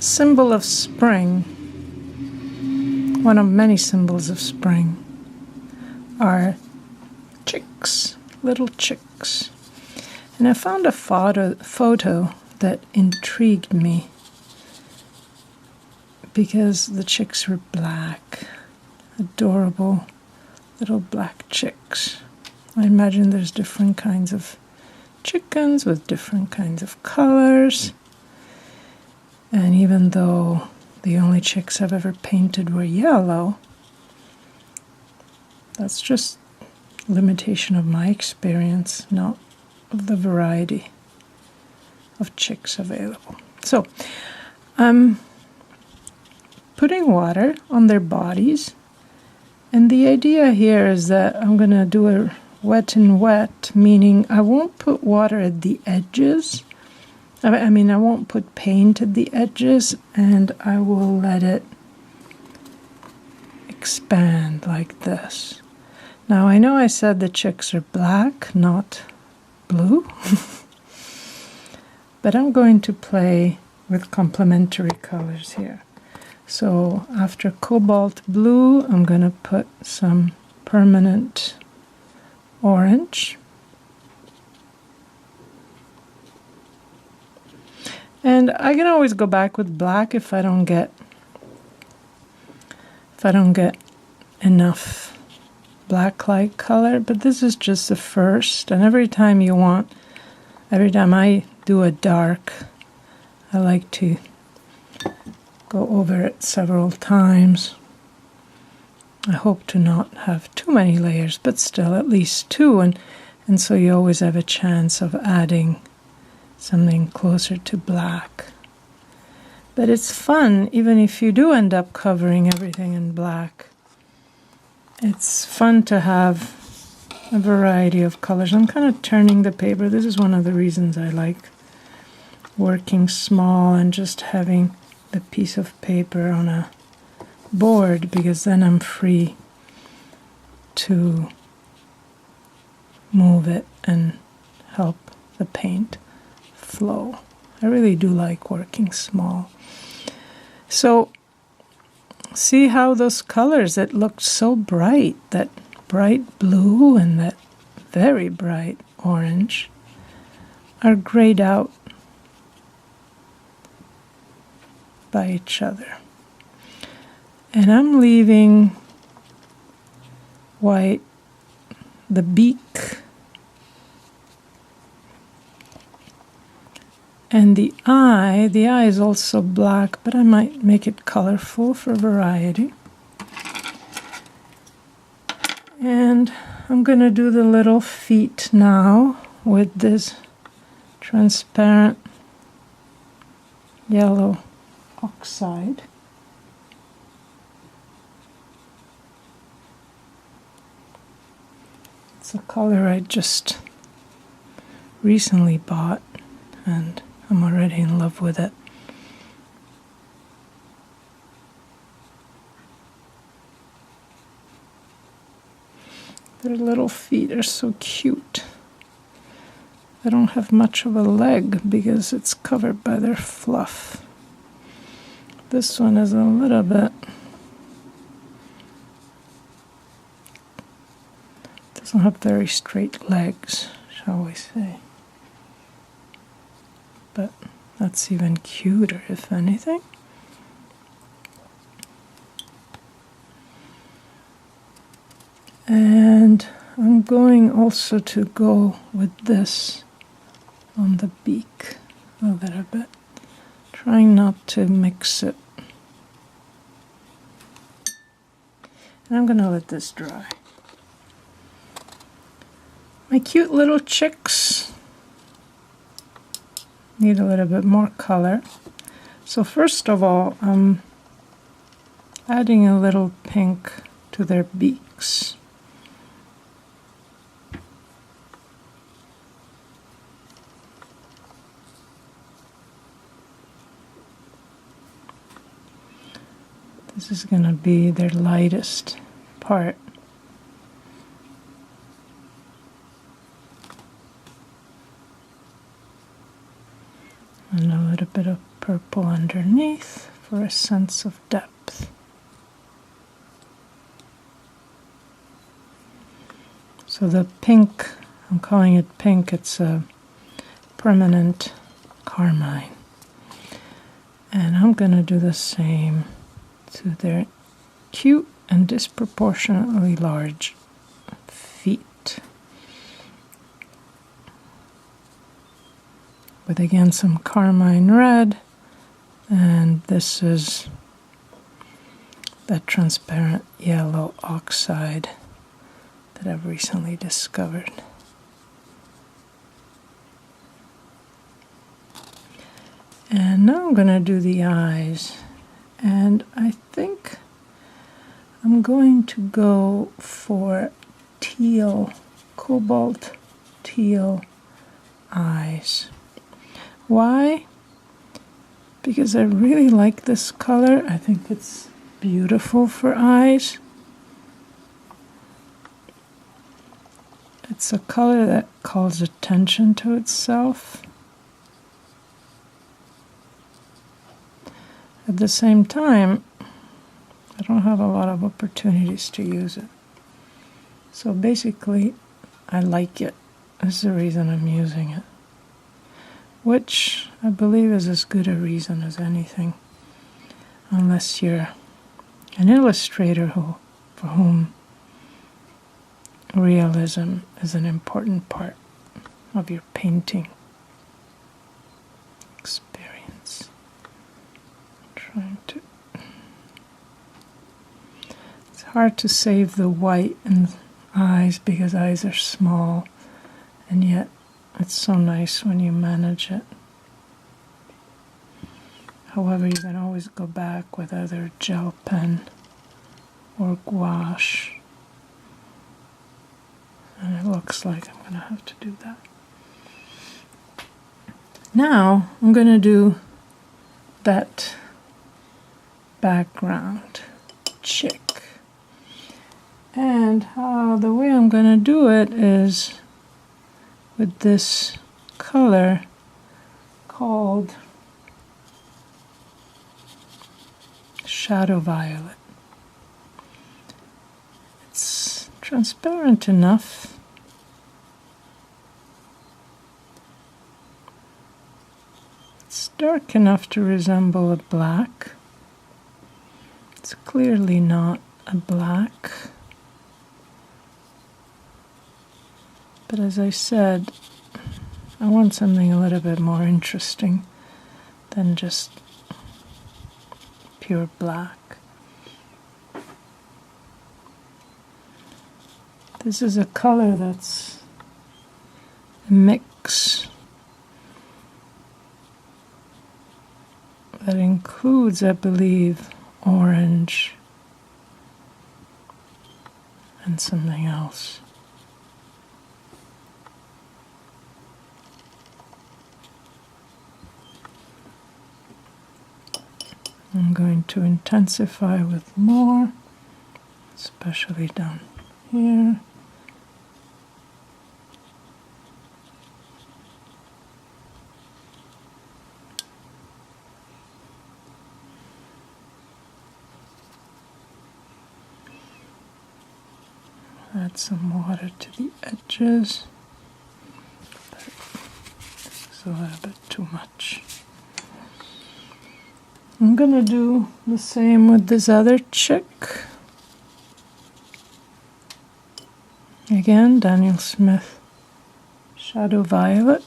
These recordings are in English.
symbol of spring, one of many symbols of spring, are chicks, little chicks. And I found a photo that intrigued me because the chicks were black, adorable little black chicks. I imagine there's different kinds of chickens with different kinds of colors. And even though the only chicks I've ever painted were yellow, that's just limitation of my experience, not of the variety of chicks available. So I'm putting water on their bodies, and the idea here is that I'm going to do a wet and wet, meaning I won't put water at the edges. I mean, I won't put paint at the edges, and I will let it expand like this. Now, I know I said the chicks are black, not blue, but I'm going to play with complementary colors here. So after cobalt blue, I'm going to put some permanent orange. And I can always go back with black if I don't get enough black-like color, but this is just the first, and every time I do a dark, I like to go over it several times. I hope to not have too many layers, but still at least two, and so you always have a chance of adding something closer to black. But it's fun, even if you do end up covering everything in black. It's fun to have a variety of colors. I'm kind of turning the paper. This is one of the reasons I like working small and just having the piece of paper on a board, because then I'm free to move it and help the paint flow. I really do like working small. So see how those colors that looked so bright, that bright blue and that very bright orange, are grayed out by each other. And I'm leaving white, the beak, and the eye is also black, but I might make it colorful for variety. And I'm going to do the little feet now with this transparent yellow oxide. It's a color I just recently bought, and I'm already in love with it. Their little feet are so cute. They don't have much of a leg because it's covered by their fluff. This one is a little bit, doesn't have very straight legs, shall we say. But that's even cuter, if anything. And I'm going also to go with this on the beak a little bit, trying not to mix it. And I'm going to let this dry. My cute little chicks need a little bit more color. So first of all, I'm adding a little pink to their beaks. This is going to be their lightest part. And a little bit of purple underneath for a sense of depth. So the pink, I'm calling it pink, it's a permanent Carmine. And I'm going to do the same to their cute and disproportionately large feet. With again some Carmine red, and this is that transparent yellow oxide that I've recently discovered. And now I'm going to do the eyes, and I think I'm going to go for teal, cobalt teal eyes. Why? Because I really like this color. I think it's beautiful for eyes. It's a color that calls attention to itself. At the same time, I don't have a lot of opportunities to use it. So basically, I like it. That's the reason I'm using it. Which I believe is as good a reason as anything. Unless you're an illustrator for whom realism is an important part of your painting experience. It's hard to save the white in eyes because eyes are small, and yet it's so nice when you manage it. However, you can always go back with either gel pen or gouache. And it looks like I'm going to have to do that. Now, I'm going to do that background chick. And the way I'm going to do it is with this color called Shadow Violet. It's transparent enough. It's dark enough to resemble a black. It's clearly not a black. But as I said, I want something a little bit more interesting than just pure black. This is a color that's a mix that includes, I believe, orange and something else. I'm going to intensify with more, especially down here. Add some water to the edges. This is a little bit too much. I'm going to do the same with this other chick. Again, Daniel Smith Shadow Violet.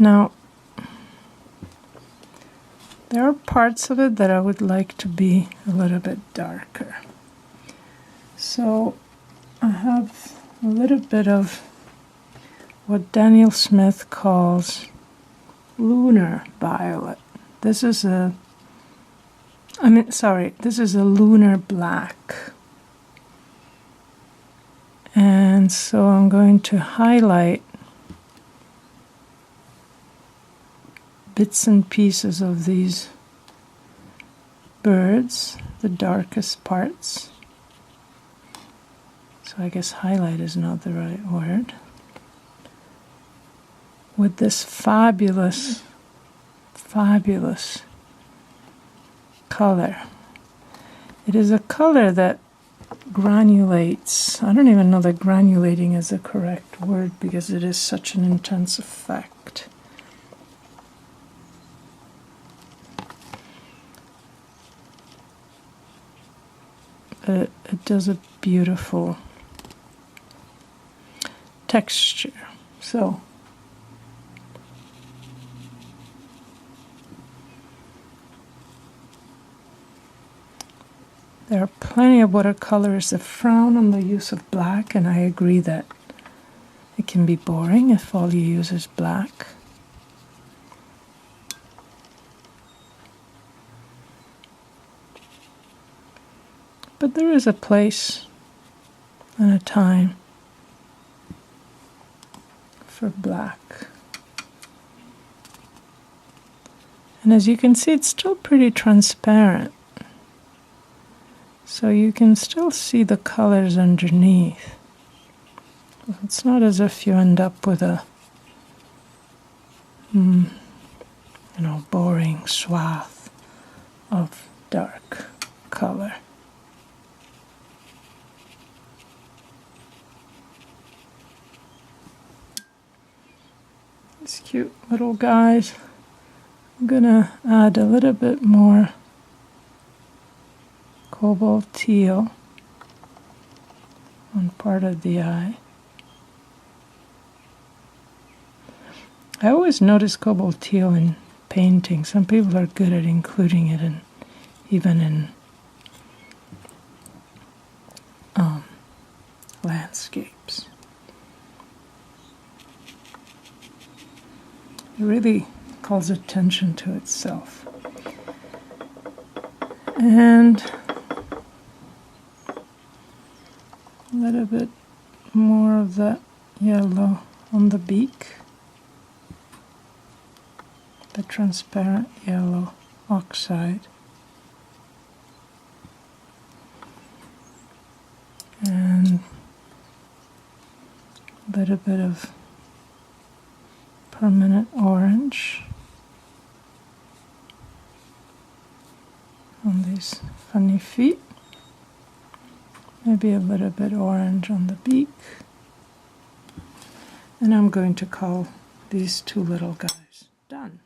Now, There are parts of it that I would like to be a little bit darker. So I have a little bit of what Daniel Smith calls lunar violet. This is a lunar black. And so I'm going to highlight bits and pieces of these birds, the darkest parts. So I guess highlight is not the right word. With this fabulous, fabulous color. It is a color that granulates. I don't even know that granulating is the correct word because it is such an intense effect. But it does a beautiful texture. So there are plenty of watercolors that frown on the use of black, and I agree that it can be boring if all you use is black. But there is a place and a time for black. And as you can see, it's still pretty transparent. So you can still see the colors underneath. It's not as if you end up with a, boring swath of dark color. These cute little guys. I'm gonna add a little bit more Cobalt Teal on part of the eye. I always notice Cobalt Teal in painting. Some people are good at including it in, even in landscapes. It really calls attention to itself. And a little bit more of that yellow on the beak, the transparent yellow oxide, and a little bit of permanent orange on these funny feet. Maybe a little bit orange on the beak. And I'm going to call these two little guys done.